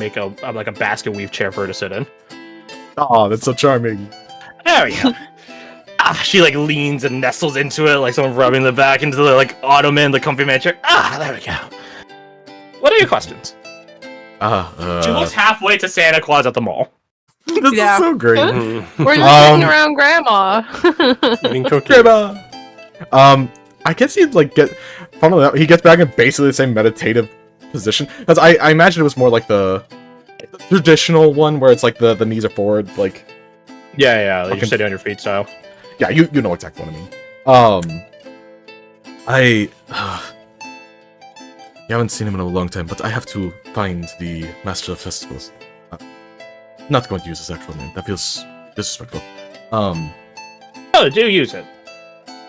make a like a basket weave chair for her to sit in. Oh, that's so charming. There we go. She like leans and nestles into it, like someone rubbing the back into the like ottoman, the comfy man chair. There we go. What are your questions? She looks halfway to Santa Claus at the mall. This is so great. We're living around Grandma. Eating cookies. Grandma. I guess he'd like get. Funnily enough, he gets back in basically the same meditative position. Because I imagine it was more like the traditional one where it's like the knees are forward, like. Yeah, you're sitting on your feet style. Yeah, you know exactly what I mean. You haven't seen him in a long time, but I have to find the Master of Festivals. Not going to use his actual name. That feels disrespectful. Oh, do use it.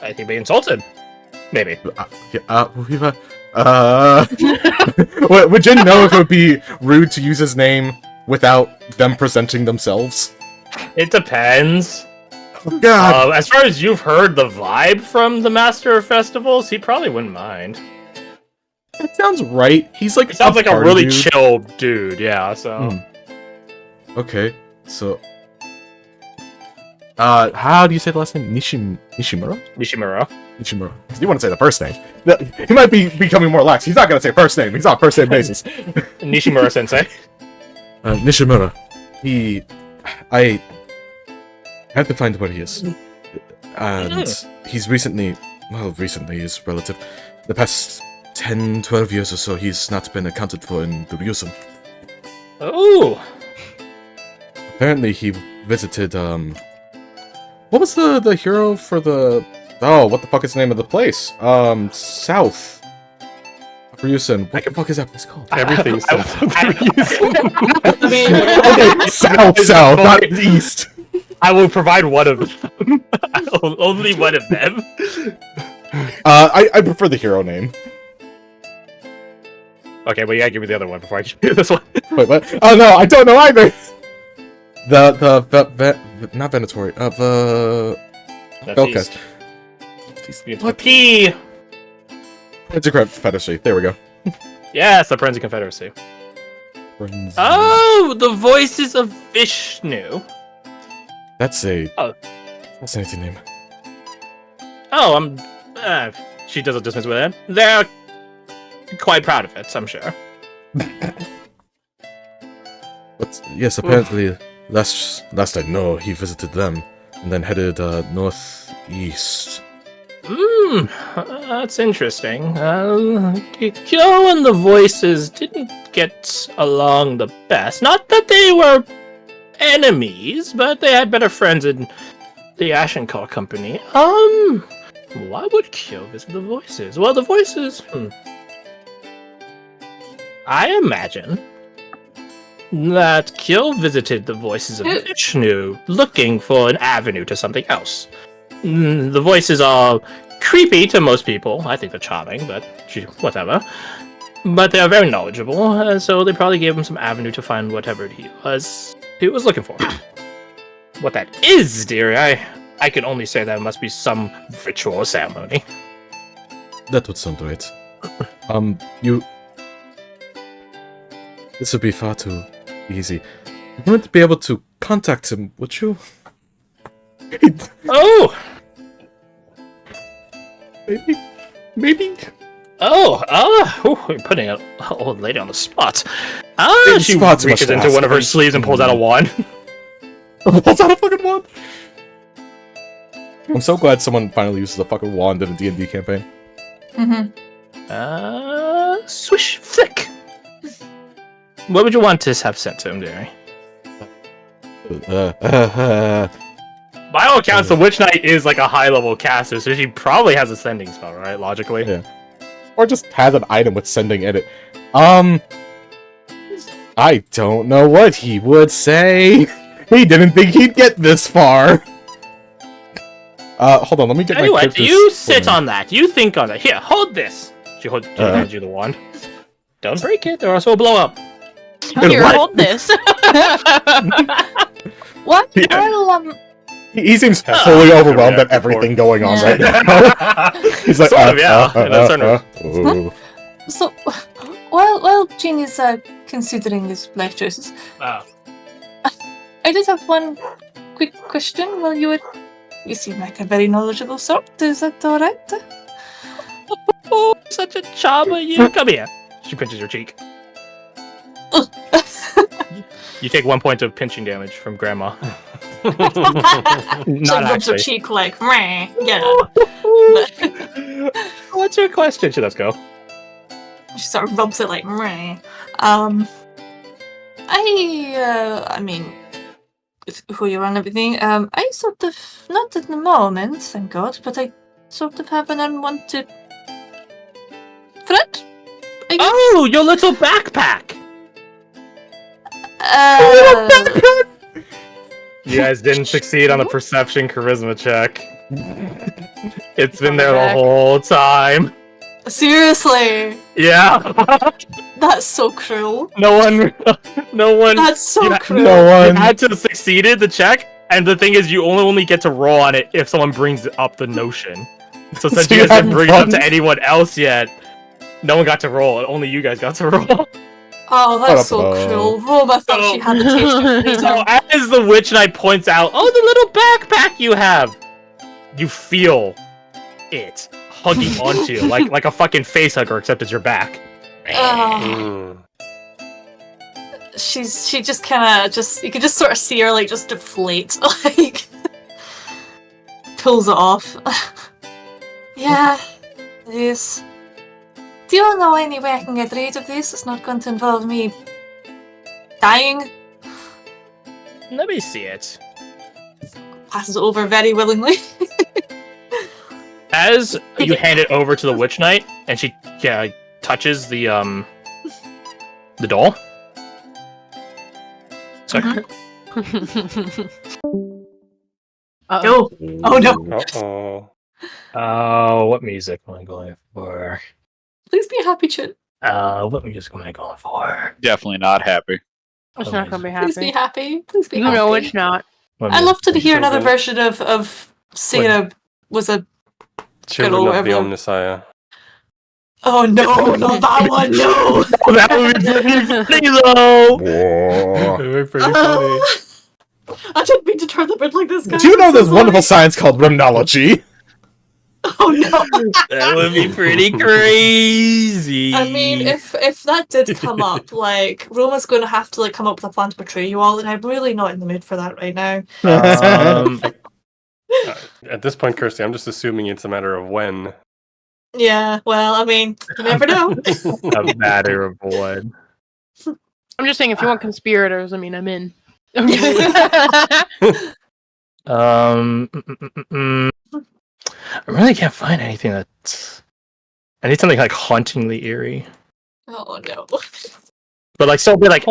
I think be insulted. Maybe. Would Jin know if it would be rude to use his name without them presenting themselves? It depends. Oh, God. As far as you've heard the vibe from the Master of Festivals, he probably wouldn't mind. That sounds right. He's like. He sounds like a really chill dude. Yeah. So. Okay. So. How do you say the last name? Nishimura? Nishimura. You want to say the first name? He might be becoming more lax. He's not gonna say first name. He's on first name basis. Nishimura Sensei. Nishimura. I have to find where he is. And he's recently is relative. The past 10, 12 years or so, he's not been accounted for in the museum. Oh. Apparently he visited, what was the hero for the... Oh, what the fuck is the name of the place? South. Ryusen. What the fuck is that place called? Everything's South of South, not East. I will provide one of them. Only one of them. I prefer the hero name. Okay, well, you gotta give me the other one before I give you this one. Wait, what? Oh no, I don't know either! Not Venatori, Velka. What? P! It's a Confederacy, there we go. Yes, the Friends of Confederacy. Oh, the voices of Vishnu. That's a... Oh. Fascinating name. Oh, she doesn't dismiss with it. They're quite proud of it, I'm sure. But yes, apparently, last I know, he visited them, and then headed northeast. That's interesting. Kyo and the voices didn't get along the best. Not that they were enemies, but they had better friends in the Ashencar Company. Why would Kyo visit the voices? Well, the voices... I imagine that Kyo visited the voices of Vishnu looking for an avenue to something else. The voices are creepy to most people. I think they're charming, but whatever. But they are very knowledgeable, so they probably gave him some avenue to find whatever he was looking for. What that is, dearie, I can only say that it must be some ritual or ceremony. That would sound right. This would be far too easy. You wouldn't be able to contact him, would you? Oh! Maybe? You're putting an old lady on the spot. She reaches into one of her sleeves and pulls out a wand. Pulls out a fucking wand? I'm so glad someone finally uses a fucking wand in a D&D campaign. Swish, flick! What would you want to have sent to him, dearie? By all accounts, the Witch Knight is like a high-level caster, so she probably has a sending spell, right? Logically. Yeah. Or just has an item with sending in it. I don't know what he would say. He didn't think he'd get this far. Hold on, let me get my what? You sit on that. You think on that. Here, hold this. She hands you the wand. Don't break it, or else it'll blow up. Here, hold this. What? Yeah. He seems fully overwhelmed at everything going on right now. He's like, So, while Jin is considering his life choices. Wow. I did have one quick question while you were... You seem like a very knowledgeable sort. Is that alright? Oh, such a charmer, you. Come here. She pinches your cheek. You take 1 point of pinching damage from Grandma. She Not rubs her actually. cheek like, meh, yeah. What's your question? Let's go. She sort of rubs it like, meh. I mean, with who you are and everything, I sort of, not at the moment, thank God, but I sort of have an unwanted friend, I guess. Oh, your little backpack! You guys didn't succeed on the perception charisma check. It's been there the whole time. Seriously, Yeah. that's so cruel. No one. That's so cruel. You had to have succeeded the check, and the thing is, you only get to roll on it if someone brings up the notion. So since So you you guys didn't bring it up to hadn't anyone else yet, no one got to roll. Only you guys got to roll. Oh, that's so Uh-oh. cruel. Roma thought she had the taste of freedom. So as the Witch Knight points out, oh, the little backpack you have, you feel it hugging onto you like a fucking face hugger, except it's your back. Oh. She just kind of you can just sort of see her like just deflate, like pulls it off. Yeah, it is. Do you know any way I can get rid of this? It's not going to involve me dying. Let me see it. Passes it over very willingly. As you hand it over to the Witch Knight, and she touches the doll. Sorry. Oh, oh no! Uh-oh. Oh, what music am I going for? Please be happy, Chin. What music am I going for? Definitely not happy. It's not gonna be Please be happy. happy. Please be You happy. know it's not. What I'd music love to am I hear going another Children. version of Sarah was a... Children of the everyone. Omnissiah. Oh no, not that one, no! for? That would be pretty funny though. Whoa. They were pretty funny. I didn't mean to turn the bit like this, guys. Do you know I'm so there's wonderful sorry. science called rhymnology? Oh no! That would be pretty crazy. I mean, if that did come up, like, Roma's going to have to like come up with a plan to betray you all, and I'm really not in the mood for that right now. At this point, Kirsty, I'm just assuming it's a matter of when. Yeah, well, I mean, you never know. a matter of what? I'm just saying, if you want conspirators, I mean, I'm in. I really can't find anything that. I need something like hauntingly eerie, Oh no. but like still a bit like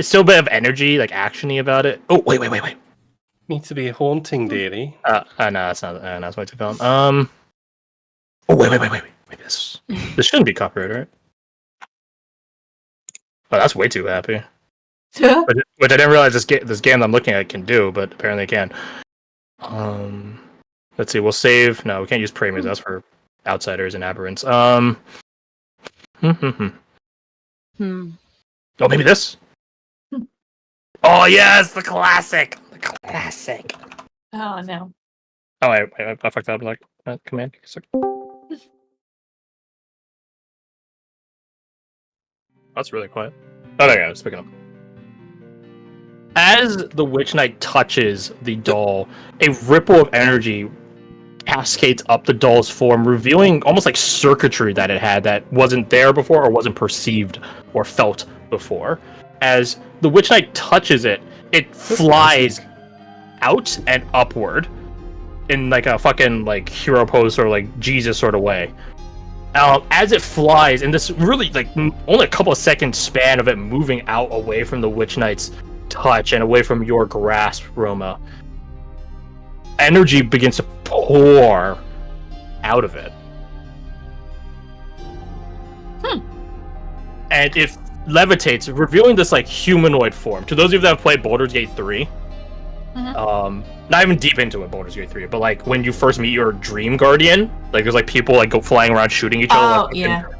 still a bit of energy, like actiony about it. Oh wait. Needs to be a haunting deity. No, that's not. That's my film. Oh wait. Maybe this shouldn't be copyright, right? Oh, that's way too happy. Which I didn't realize this game I'm looking at can do, but apparently it can. Let's see. We'll save. No, we can't use premiums. That's for outsiders and aberrants. Oh, maybe this. Oh yes, the classic. The classic. Oh no. Oh wait, I fucked up. Like command. That's really quiet. Oh, there you go. It's picking up. As the Witch Knight touches the doll, a ripple of energy cascades up the doll's form, revealing almost like circuitry that it had that wasn't there before or wasn't perceived or felt before. As the Witch Knight touches it, it flies out and upward in like a fucking like hero pose or like Jesus sort of way. As it flies, in this really like only a couple of seconds span of it moving out away from the Witch Knight's touch and away from your grasp, Roma, energy begins to pour out of it. And it levitates, revealing this like humanoid form. To those of you that have played Baldur's Gate 3, Not even deep into it, Baldur's Gate 3, but like when you first meet your Dream Guardian, like there's like people like go flying around shooting each other,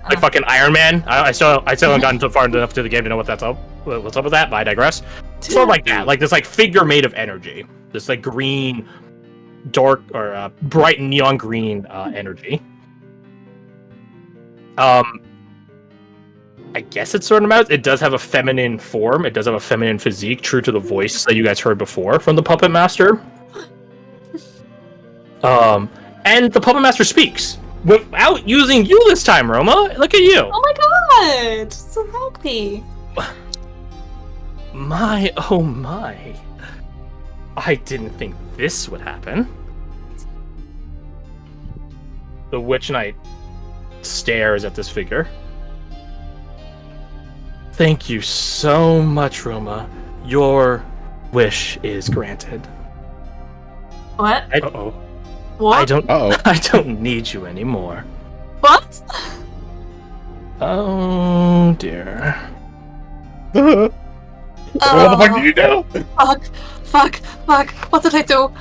like fucking Iron Man. I still haven't gotten far enough to the game to know what's up with that, but I digress. Sort of like that, like this like figure made of energy, this like green, dark or bright neon green energy. I guess it's sort of out. It does have a feminine form. It does have a feminine physique, true to the voice that you guys heard before from the Puppet Master. And the Puppet Master speaks without using you this time, Roma. Look at you. Oh my god! So happy. My, oh my. I didn't think this would happen. The Witch Knight stares at this figure. Thank you so much, Roma. Your wish is granted. What? Uh-oh. What? I don't need you anymore. What? Oh dear. What the fuck did you do? Fuck. What did I do?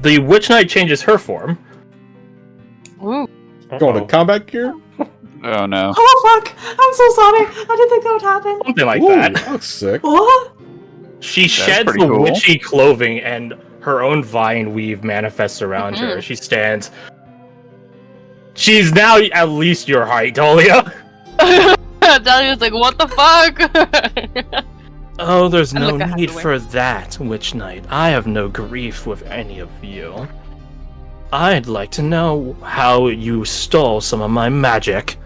The Witch Knight changes her form. Ooh. Going to combat gear? Oh no. Oh fuck! I'm so sorry. I didn't think that would happen. Something like Ooh, that. that's sick. What? She sheds pretty the cool. witchy clothing and her own vine weave manifests around her. She stands. She's now at least your height, Dahlia. Dahlia's like, what the fuck? Oh, there's And no look, I have need to wear- for that, Witch Knight. I have no grief with any of you. I'd like to know how you stole some of my magic.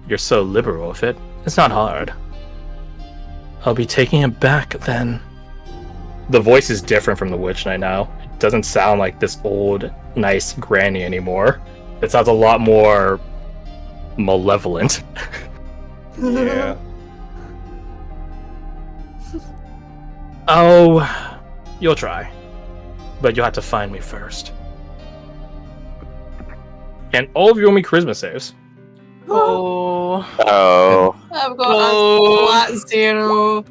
You're so liberal with it. It's not hard. I'll be taking it back then. The voice is different from the Witch Knight now. It doesn't sound like this old, nice granny anymore. It sounds a lot more malevolent. Yeah. Oh, you'll try. But you'll have to find me first. And all of you owe me charisma saves. Oh. Oh. I've got Oh. a flat 0.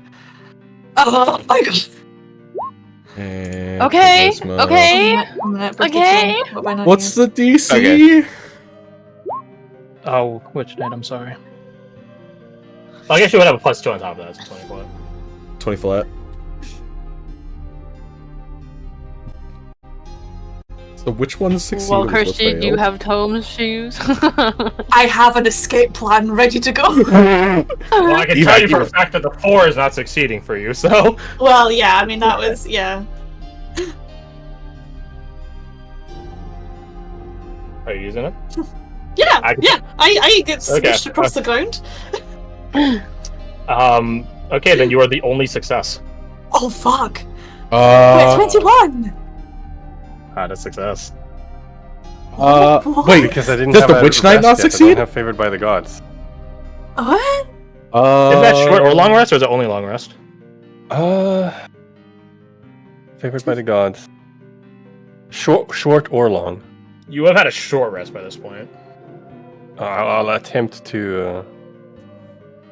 Oh my god. And Okay. charisma. Okay. I'm gonna break Okay. it down. What am I What's doing? the DC? Okay. Oh, Witch Knight, I'm sorry. I guess you would have a +2 on top of that, so 20 flat. 20 flat. So which ones succeeded? Well, which ones Kirsty, do you failed? have Tome's shoes? I have an escape plan ready to go. Well, I can Eva, tell you for Eva. a fact that the 4 is not succeeding for you, so... Well, yeah, I mean, that was, yeah. Are you using it? Yeah, I- I get Okay. smushed across the ground. Okay, then you are the only success. Oh, fuck. Wait, 21! Ah, that's success. wait, Because I didn't does have the a Witch Knight rest not yet. I succeed? don't have favored by the gods. What? Is that short or long rest, or is it only long rest? Favored by the gods. Short or long. You have had a short rest by this point. I'll attempt to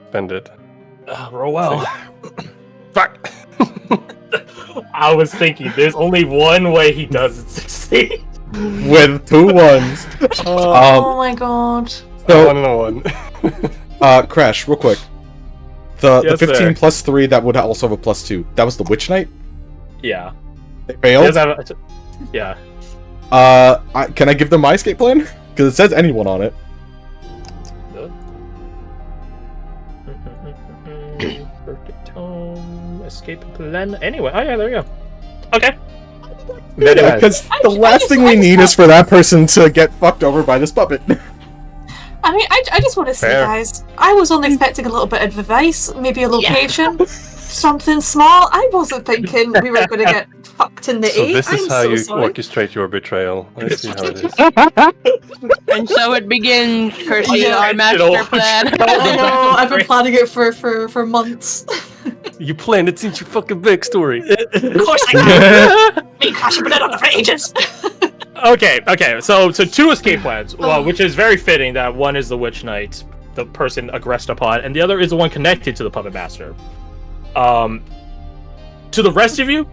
spend it. Roll well. Fuck. I was thinking, there's only one way he doesn't succeed. With 2 ones. Oh my god. So, I don't know one. Crash, real quick. The Yes, 15 sir. plus 3 that would also have a +2. That was the Witch Knight? Yeah. They He failed? does have yeah. Can I give them my escape plan? Because it says anyone on it. Perfect home. Escape plan. Anyway, oh yeah, there you go. Okay. Yeah, because the last thing we need is for that person to get fucked over by this puppet. I mean, I just want to say, Fair. guys, I was only expecting a little bit of advice, maybe a location, something small. I wasn't thinking we were going to get fucked in the So A. this is I'm how so you sorry. orchestrate your betrayal. I see how it is. And so it begins, Kirsty, Yeah. our master plan. I know, I've been planning it for months. You planned it since your fucking backstory. Of course I can. Me crashing it on it for ages. Okay. So 2 escape plans. Well, which is very fitting that one is the Witch Knight, the person aggressed upon, and the other is the one connected to the Puppet Master. To the rest of you,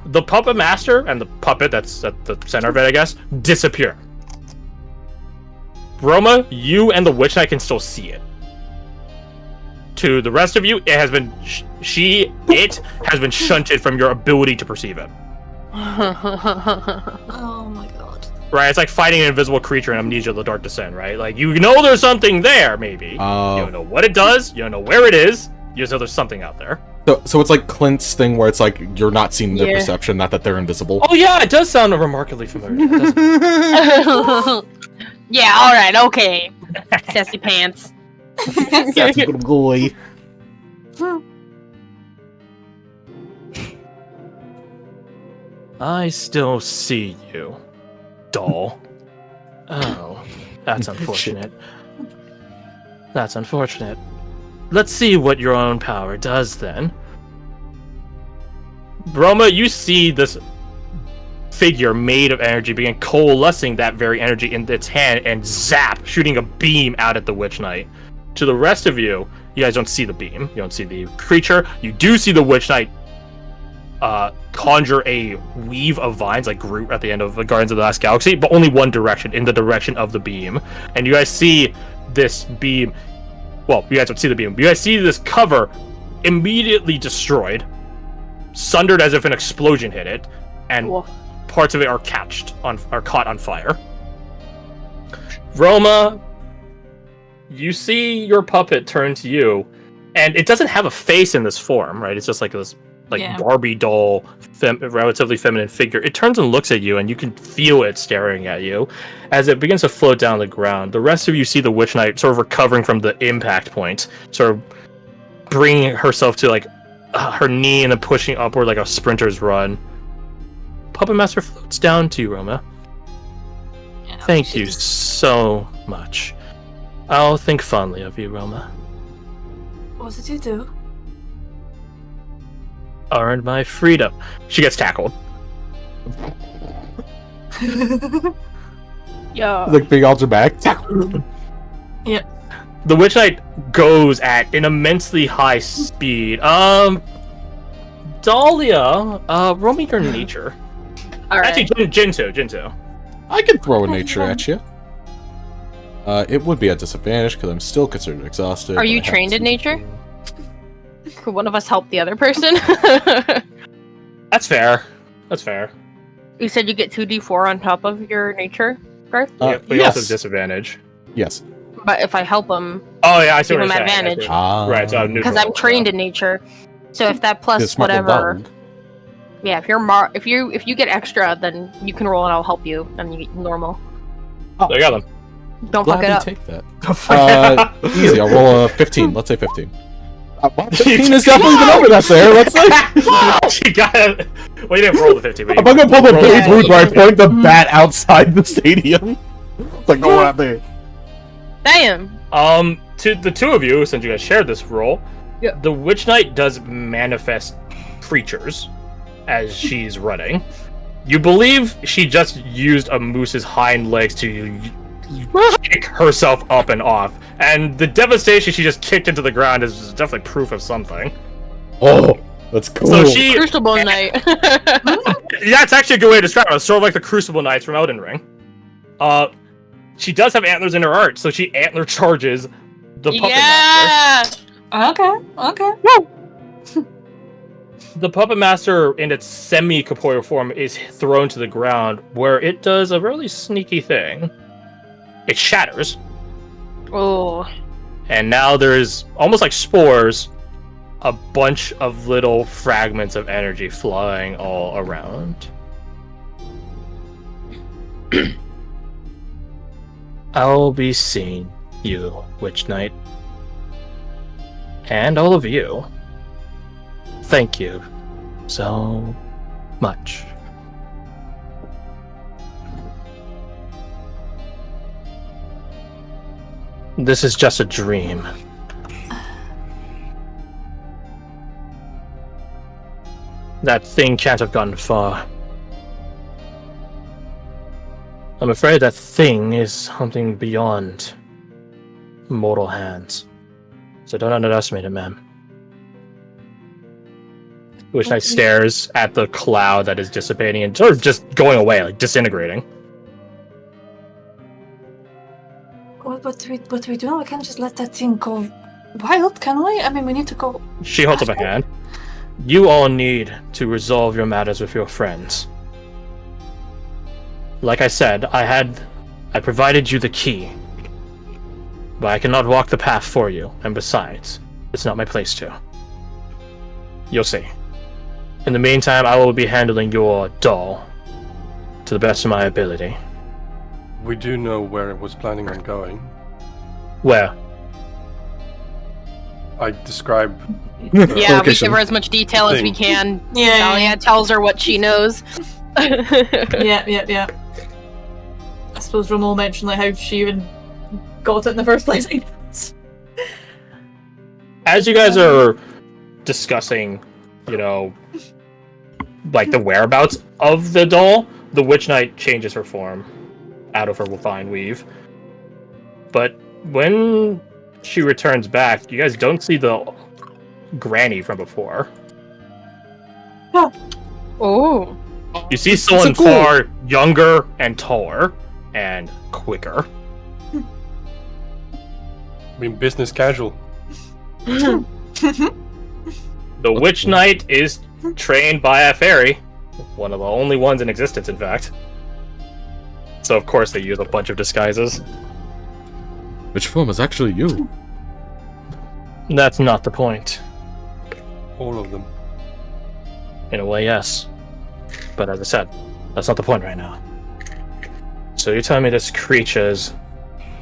the puppet master and the puppet that's at the center of it, I guess, disappear. Roma, you and the Witch Knight can still see it. To the rest of you, it has been it has been shunted from your ability to perceive it. Oh my god. Right, it's like fighting an invisible creature in Amnesia: The Dark Descent, right? Like, you know there's something there, maybe. You don't know what it does, you don't know where it is, you just know there's something out there. So it's like Clint's thing where it's like you're not seeing their perception, not that they're invisible. Oh yeah, it does sound remarkably familiar. Yeah, alright, okay. Sassy pants. That's a good boy. I still see you, doll. Oh, that's unfortunate. That's unfortunate. Let's see what your own power does then. Roma, you see this figure made of energy begin coalescing that very energy in its hand and zap, shooting a beam out at the Witch Knight. To the rest of you, you guys don't see the beam. You don't see the creature. You do see the Witch Knight conjure a weave of vines like Groot at the end of the Guardians of the Last Galaxy, but only one direction, in the direction of the beam. And you guys see this beam. Well, you guys don't see the beam. You guys see this cover immediately destroyed, sundered as if an explosion hit it, and parts of it are caught on fire. Roma, you see your puppet turn to you, and it doesn't have a face in this form, right? It's just like this Barbie doll, relatively feminine figure. It turns and looks at you, and you can feel it staring at you as it begins to float down the ground. The rest of you see the Witch Knight sort of recovering from the impact point, sort of bringing herself to like her knee and then pushing upward like a sprinter's run. Puppet Master floats down to you, Roma. Yeah, Thank you so much. I'll think fondly of you, Roma. What did you do? Earned my freedom. She gets tackled. Yeah. Like big odds are back. Yeah. The Witch Knight goes at an immensely high speed. Dahlia, roll me your nature. Alright. Actually, Jinto. I can throw a nature at you. It would be a disadvantage because I'm still considered exhausted. Are you but I have trained in to- nature? Could one of us help the other person? That's fair. That's fair. You said you get 2d4 on top of your nature, Garth? Yeah, but you also have Yes. disadvantage. Yes. But if I help him, Oh yeah, I see Give what him you're saying. advantage. I see. Right, so I'm neutral. because I'm trained in nature, so if that plus Smart little whatever, dog. yeah, if you get extra, then you can roll and I'll help you, and you get normal. There you go then. Don't fuck it Gladly up. take that. Easy. I'll roll a 15. Let's say 15. 15 is definitely the number that's there. Let's say. She got it. Well, you didn't roll the 50. But I'm not gonna pull the rolled Babe it. Ruth where I point the bat outside the stadium. It's like, go out there. Damn. To the two of you, since you guys shared this role, the Witch Knight does manifest creatures as she's running. You believe she just used a moose's hind legs to kick herself up and off, and the devastation she just kicked into the ground is definitely proof of something. Oh, that's cool. So she, Crucible Knight. that's actually a good way to describe it. It's sort of like the Crucible Knights from Elden Ring. She does have antlers in her art, so she antler charges the puppet master. Yeah. Okay. The puppet master, in its semi-corporeal form, is thrown to the ground, where it does a really sneaky thing. It shatters, Oh. and now there's, almost like spores, a bunch of little fragments of energy flying all around. I'll be seeing you, Witch Knight. And all of you. Thank you so much. This is just a dream. That thing can't have gone far. I'm afraid that thing is something beyond mortal hands. So don't underestimate it, ma'am. Witch Knight stares at the cloud that is dissipating and sort of just going away, like disintegrating. What do we do? We can't just let that thing go wild, can we? I mean, we need to go. She holds up a hand. You all need to resolve your matters with your friends. Like I said, I provided you the key. But I cannot walk the path for you, and besides, it's not my place to. You'll see. In the meantime, I will be handling your doll to the best of my ability. We do know where it was planning on going. Where? I describe. Yeah, we Location. give her as much detail as we can. Yeah. Dahlia tells her what she knows. Yeah. I suppose Romo mentioned like how she even got it in the first place. As you guys are discussing, like the whereabouts of the doll, the Witch Knight changes her form out of her fine weave. But when she returns back, you guys don't see the granny from before. Oh. You see someone far younger and taller and quicker. I mean, business casual. The Witch Knight is trained by a fairy. One of the only ones in existence, in fact. So of course they use a bunch of disguises. Which form is actually you? That's not the point. All of them. In a way, yes. But as I said, that's not the point right now. So you're telling me this creature is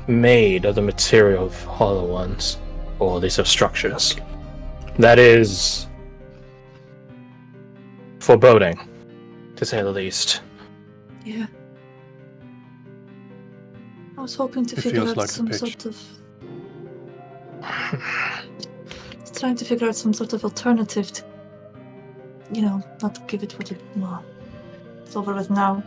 made of the material of hollow ones, or at least of structures. That is foreboding, to say the least. Yeah. I was hoping to It figure feels out like the some pitch. sort of. Trying to figure out some sort of alternative to, not give it what it. Well, it's over with now.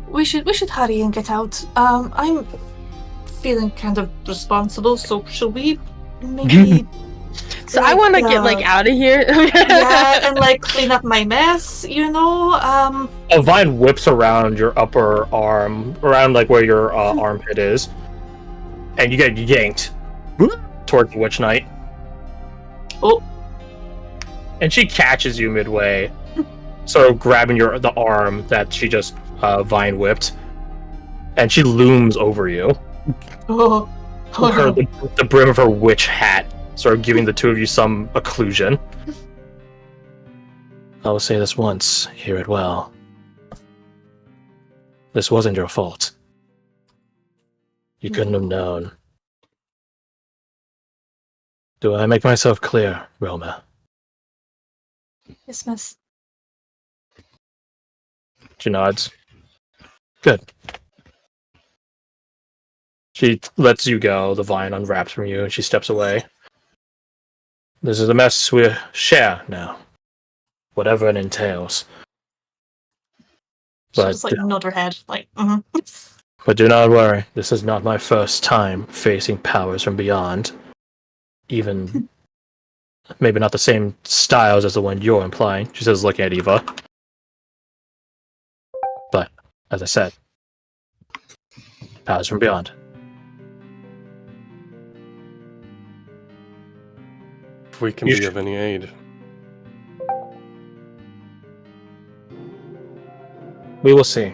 We should hurry and get out. I'm feeling kind of responsible, so should we maybe? So I want to get out of here. Yeah, and clean up my mess. A vine whips around your upper arm, around where your armpit is, and you get yanked towards the Witch Knight. Oh. And she catches you midway, sort of grabbing the arm that she just vine whipped, and she looms over you. Oh. The brim of her witch hat, sort of giving the two of you some occlusion. I will say this once, hear it well. This wasn't your fault. You couldn't have known. Do I make myself clear, Roma? Yes, miss. She nods. Good. She lets you go, the vine unwraps from you, and she steps away. This is a mess we share now. Whatever it entails. She But, just nod her head, but do not worry, this is not my first time facing powers from beyond. Even maybe not the same styles as the one you're implying, she says, looking at Eva. But, as I said, powers from beyond. If we can You be sh- of any aid. We will see.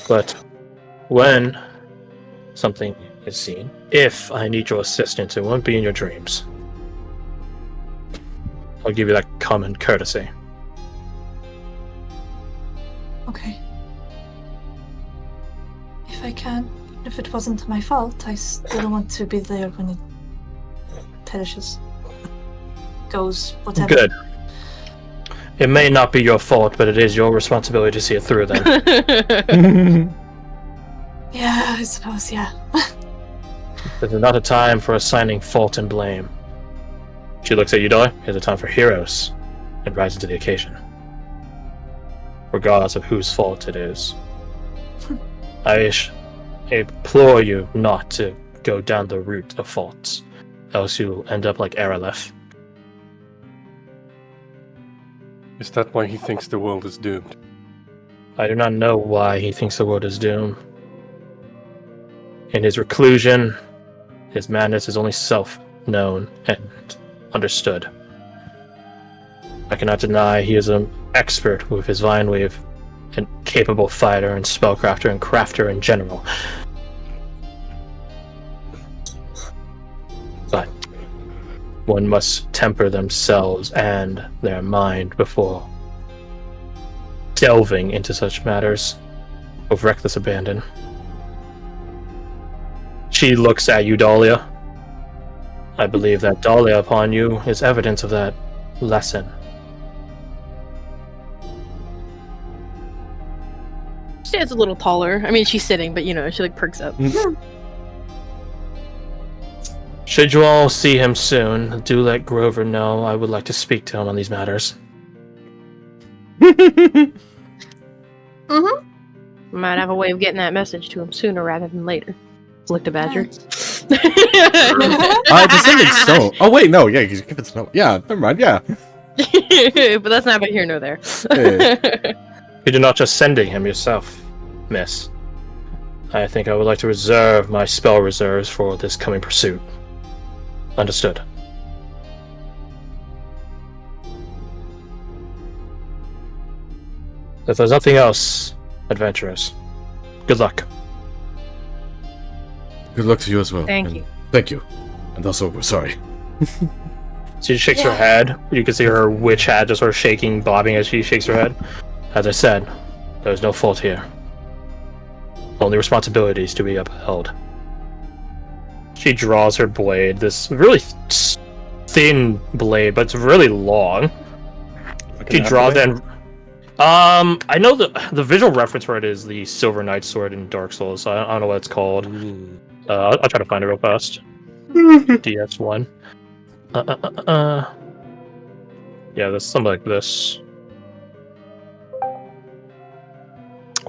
But when something is seen, if I need your assistance, it won't be in your dreams. I'll give you that common courtesy. Okay. If I can, even if it wasn't my fault, I still want to be there when it perishes. Goes, whatever. Good. It may not be your fault, but it is your responsibility to see it through then. Yeah, I suppose, yeah. This is not a time for assigning fault and blame. She looks at you, Doy. It's a time for heroes and rising to the occasion. Regardless of whose fault it is. I implore you not to go down the route of faults, else you'll end up like Aralef. Is that why he thinks the world is doomed? I do not know why he thinks the world is doomed. In his reclusion, his madness is only self-known and understood. I cannot deny he is an expert with his Dreamweave, and capable fighter and spellcrafter and crafter in general. But one must temper themselves and their mind before delving into such matters with reckless abandon. She looks at you, Dahlia. I believe that Dahlia upon you is evidence of that lesson. She stands a little taller. I mean, she's sitting, but she like perks up. Should you all see him soon, do let Grover know I would like to speak to him on these matters. Might have a way of getting that message to him sooner rather than later. Look to Badger. It's a sending stone. Oh wait, no, yeah, you give it snow. Yeah, never mind. Yeah. But that's neither here nor there. You do not just sending him yourself, miss. I think I would like to reserve my spell reserves for this coming pursuit. Understood. If there's nothing else, adventurers, good luck. Good luck to you as well. Thank and you. Thank you. And also, we're sorry. She shakes her head. You can see her witch hat just sort of shaking, bobbing as she shakes her head. As I said, there's no fault here. Only responsibilities to be upheld. She draws her blade, this really thin blade, but it's really long. She draws it and... I know the visual reference for it is the Silver Knight sword in Dark Souls, so I don't know what it's called. I'll try to find it real fast. DS1. Yeah, there's something like this.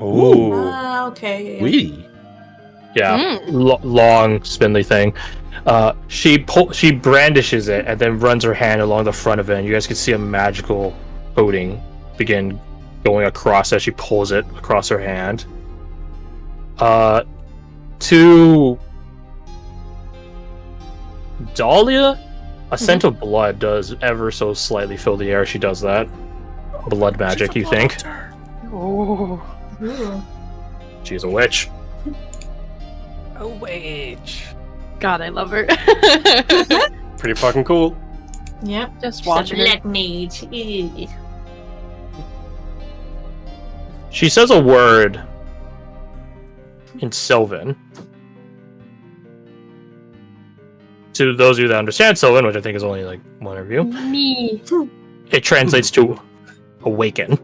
Oh. Okay. We. Yeah, long, spindly thing. She brandishes it and then runs her hand along the front of it, and you guys can see a magical coating begin going across as she pulls it across her hand. To Dahlia, a scent of blood does ever so slightly fill the air. She does that. Blood magic, you think? Oh. Ooh. She's a witch. A witch. God, I love her. Pretty fucking cool. Yep. Just She's a watching her. black mage. Ew. She says a word in Sylvan. To those of you that understand Sylvan, which I think is only like one of you, Me. it translates to awaken.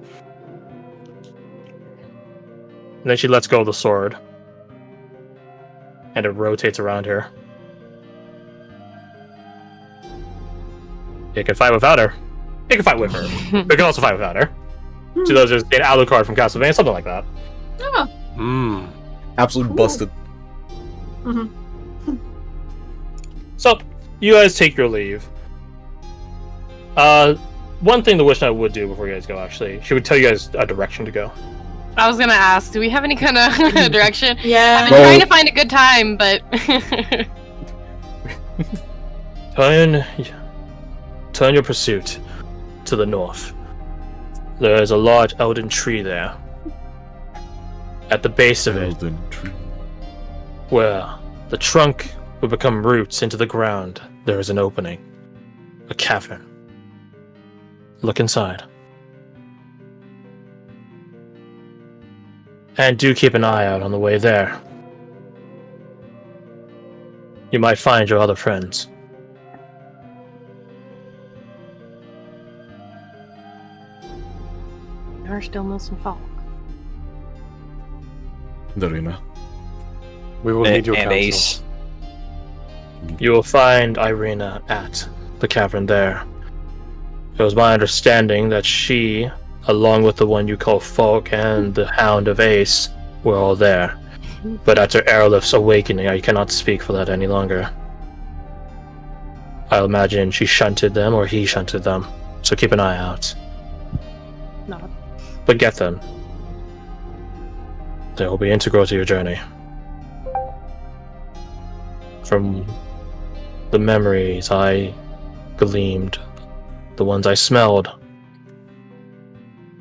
And then she lets go of the sword. And it rotates around her. You can fight without her. You can fight with her. But you can also fight without her. To those just an Alucard from Castlevania, something like that. Oh. Absolutely busted. So, you guys take your leave. One thing the Witch Knight would do before you guys go, actually, she would tell you guys a direction to go. I was gonna ask, do we have any kind of direction? Yeah. I've been trying to find a good time, but Turn your pursuit to the north. There is a large elden tree there. At the base of it, Elden tree. where the trunk will become roots into the ground, there is an opening. A cavern. Look inside. And do keep an eye out on the way there. You might find your other friends. there are still Milson Falk. Darina. We will need your And counsel. Ace. You will find Irina at the cavern there. It was my understanding that she, along with the one you call Falk and the Hound of Ace, were all there. But after Aerolith's awakening, I cannot speak for that any longer. I'll imagine she shunted them or he shunted them, so keep an eye out. No. But get them. They will be integral to your journey. From the memories I gleamed, the ones I smelled,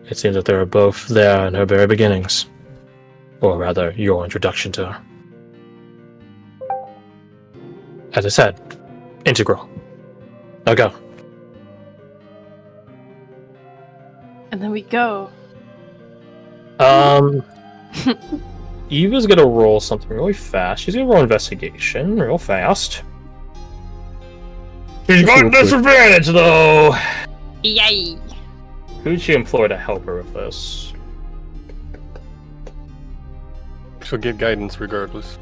it seems that they were both there in her very beginnings. Or rather, your introduction to her. As I said, integral. Now go. And then we go. Eva's gonna roll something really fast. She's gonna roll investigation real fast. She's got disadvantage though! Yay! Who'd she employ to help her with this? She'll get guidance regardless.